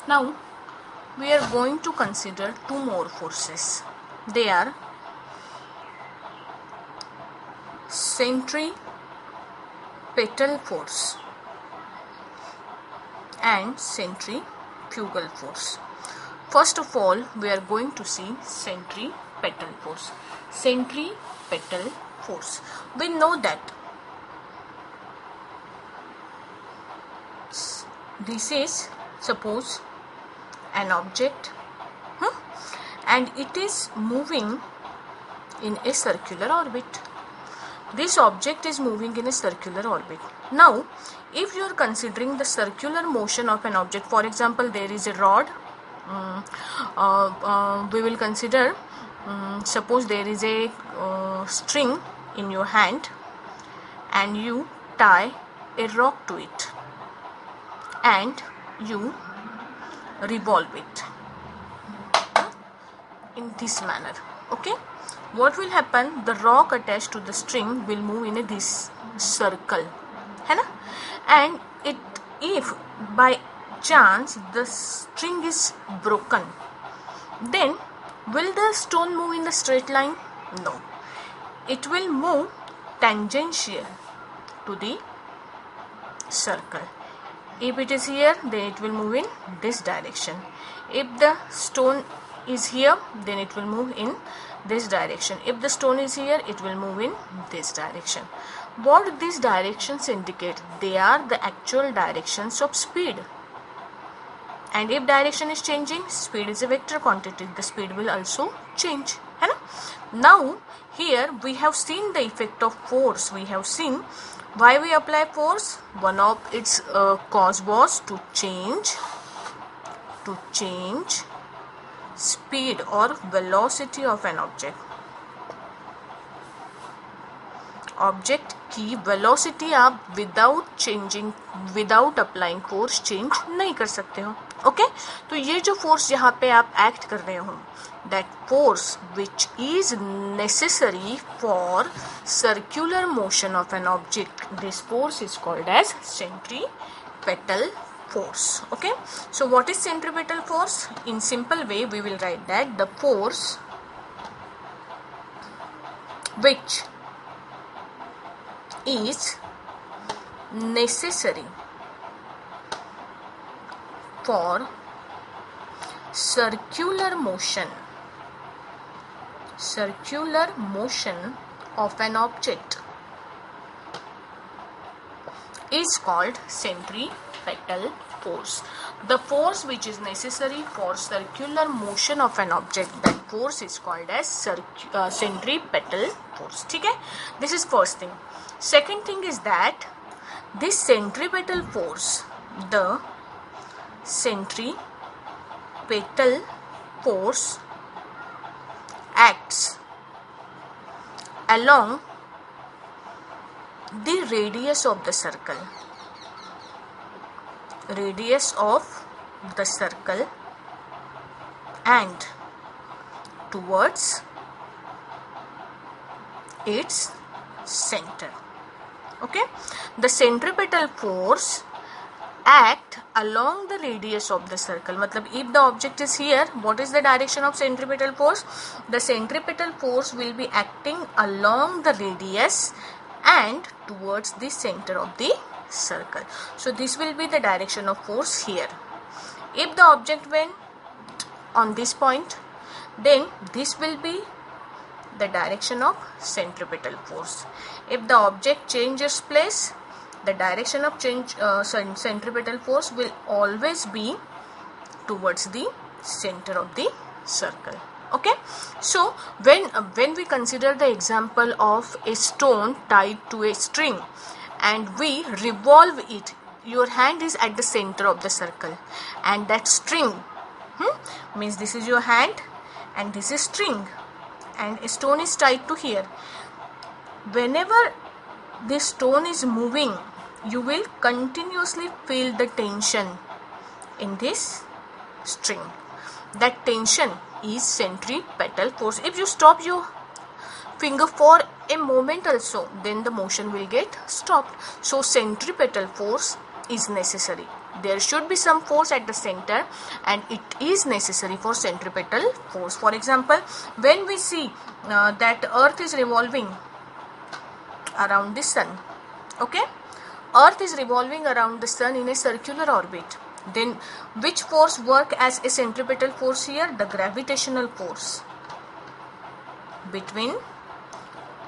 Now we are going to consider two more forces. They are centripetal force and centrifugal force. First of all, we are going to see centripetal force. Centripetal force. We know that this is, suppose, an object, and it is moving in a circular orbit. This object is moving in a circular orbit. Now, if you are considering the circular motion of an object, for example, there is a rod. We will consider, suppose there is a string in your hand and you tie a rock to it and you revolve it in this manner. Okay, what will happen? The rock attached to the string will move in this circle, and if by chance the string is broken, then will the stone move in the straight line? No, it will move tangential to the circle. If it is here, then it will move in this direction. If the stone is here, then it will move in this direction. If the stone is here, it will move in this direction. What these directions indicate? They are the actual directions of speed. And if direction is changing, speed is a vector quantity. The speed will also change. Now, here we have seen the effect of force. We have seen why we apply force. One of its cause was to change speed or velocity of an object. Object की velocity आप without applying force change नहीं कर सकते हो. Okay, तो ये जो force यहाँ पे आप एक्ट कर रहे हो, that force which is necessary for circular motion of an object, this force is called as centripetal force. Okay, so what is centripetal force? In simple way we will write that the force which is necessary for circular motion of an object is called centripetal force. The force which is necessary for circular motion of an object, that force is called as centripetal force. ठीक है, this is first thing. Second thing is that this centripetal force, the centripetal force acts along the radius of the circle. And towards its center. Okay, the centripetal force act along the radius of the circle. मतलब if the object is here, what is the direction of centripetal force? The centripetal force will be acting along the radius and towards the center of the circle. So this will be the direction of force here. If the object went on this point, then this will be the direction of centripetal force. If the object changes place, the direction of centripetal force will always be towards the center of the circle. Okay, so when we consider the example of a stone tied to a string and we revolve it, your hand is at the center of the circle and that string means this is your hand and this is string and a stone is tied to here. Whenever this stone is moving, you will continuously feel the tension in this string. That tension is centripetal force. If you stop your finger for a moment also, then the motion will get stopped. So centripetal force is necessary. There should be some force at the center and it is necessary for centripetal force. For example, when we see that earth is revolving around the sun, okay, earth is revolving around the sun in a circular orbit, then which force work as a centripetal force here? The gravitational force between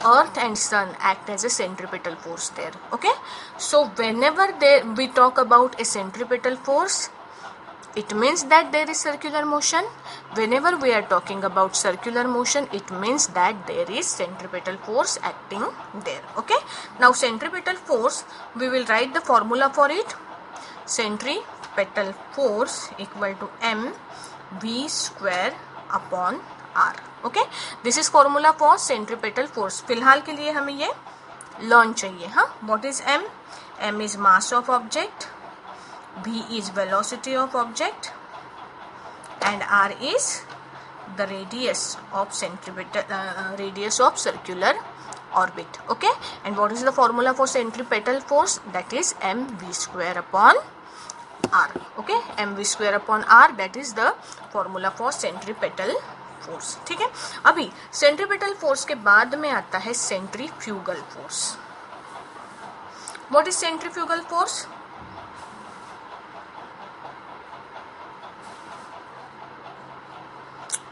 earth and sun act as a centripetal force there. Okay, so whenever we talk about a centripetal force, it means that there is circular motion. Whenever we are talking about circular motion, it means that there is centripetal force acting there. Okay, now centripetal force, we will write the formula for it. Centripetal force equal to mv square upon r. Okay, this is formula for centripetal force. फिलहाल के लिए हमें ये learn चाहिए. हाँ, what is M? M is mass of object, v is velocity of object and r is the radius of centripetal radius of circular orbit. Okay, and what is the formula for centripetal force? That is mv square upon r. Okay, mv square upon r, that is the formula for centripetal force. ठीक है, अभी centripetal force के बाद में आता है centrifugal force. What is centrifugal force?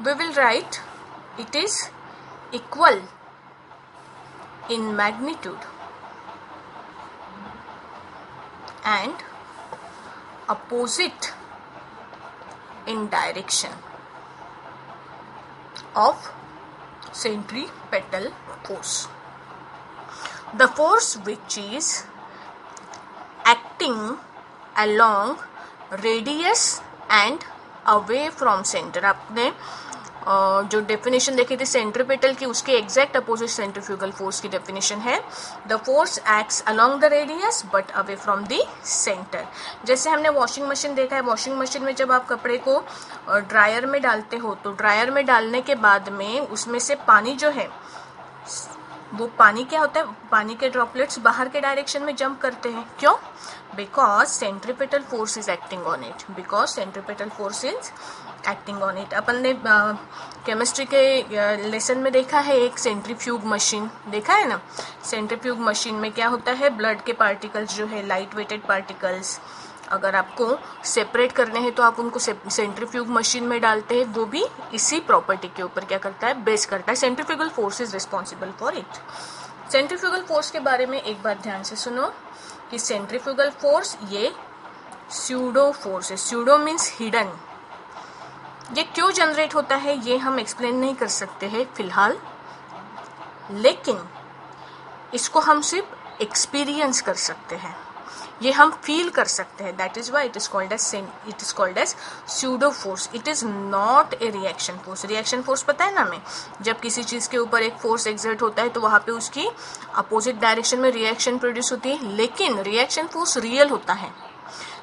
We will write it is equal in magnitude and opposite in direction of centripetal force. The force which is acting along radius and away from center. आपने जो definition देखी थी centripetal की, उसके exact opposite centrifugal force की definition है the force acts along the radius but away from the centre. जैसे हमने वॉशिंग मशीन देखा है, वॉशिंग मशीन में जब आप कपड़े को ड्रायर में डालते हो तो ड्रायर में डालने के बाद में उसमें से पानी जो है वो पानी क्या होता है, पानी के ड्रॉपलेट्स बाहर के डायरेक्शन में जंप करते हैं. क्यों? Because centripetal force is acting on it. Because centripetal force is acting on it. अपन ने केमिस्ट्री के लेसन में देखा है एक सेंट्रीफ्यूग मशीन, देखा है ना. सेंट्रीफ्यूग मशीन में क्या होता है, ब्लड के पार्टिकल्स जो है, लाइट वेटेड पार्टिकल्स, अगर आपको सेपरेट करने हैं तो आप उनको सेंट्रीफ्यूग मशीन में डालते हैं. वो भी इसी प्रॉपर्टी के ऊपर क्या करता है, बेस करता है. Centrifugal force is responsible for it. Centrifugal force के बारे में एक बात ध्यान से सुनो कि सेंट्रीफ्यूगल फोर्स ये स्यूडो फोर्स है. Pseudo means hidden. ये क्यों जनरेट होता है ये हम एक्सप्लेन नहीं कर सकते हैं फिलहाल, लेकिन इसको हम सिर्फ एक्सपीरियंस कर सकते हैं, ये हम फील कर सकते हैं. That is why it is called as pseudo force. It is not a reaction force. Reaction force पता है ना हमें, जब किसी चीज के ऊपर एक फोर्स एक्सर्ट होता है तो वहां पे उसकी अपोजिट डायरेक्शन में रिएक्शन प्रोड्यूस होती है, लेकिन रिएक्शन फोर्स रियल होता है.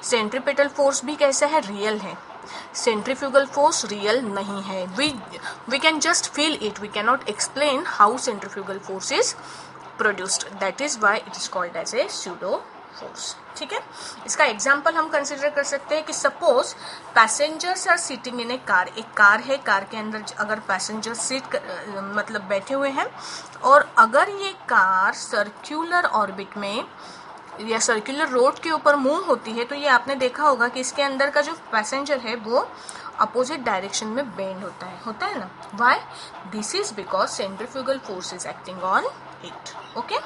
सेंट्रीपेटल फोर्स भी कैसा है, रियल है. सेंट्रीफ्यूगल फोर्स रियल नहीं है. We can just feel it, we can not explain how centrifugal force is produced. That is why it is called as a pseudo force. ठीक है, इसका एग्जाम्पल हम कंसिडर कर सकते हैं कि suppose passengers are sitting in a car. एक car है, कार के अंदर अगर पैसेंजर सीट मतलब बैठे हुए हैं, और अगर ये कार सर्क्यूलर ऑर्बिट में या सर्कुलर रोड के ऊपर मूव होती है तो ये आपने देखा होगा कि इसके अंदर का जो पैसेंजर है वो अपोजिट डायरेक्शन में बेंड होता है ना. Why? This is because centrifugal force is acting on it. Okay.